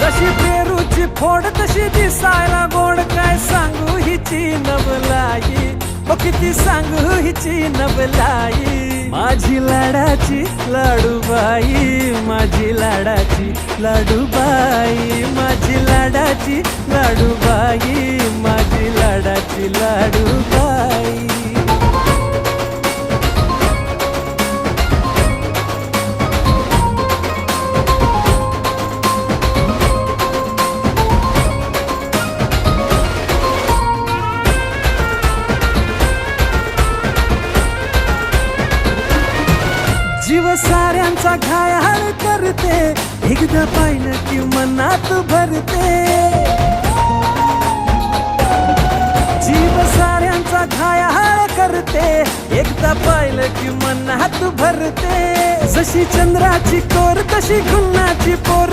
जशी पेरूची फोड तशी दिसायला गोड, काय सांगू हिची नवलाई, ओ किती सांगू हिची नवलाई. माझी लाडाची लाडूबाई, माझी लाडाची लाडूबाई, माझी लाडाची लाडूबाई, माझी लाडाची लाडूबाई. जीव साऱ्यांचा घायाळ करते, एकदा पाहिलं की मनात भरते. जीव साऱ्यांचा घायाळ करते, एकदा पाहिलं की मनात भरते. जशी चंद्राची कोर तशी खुन्नाची पोर,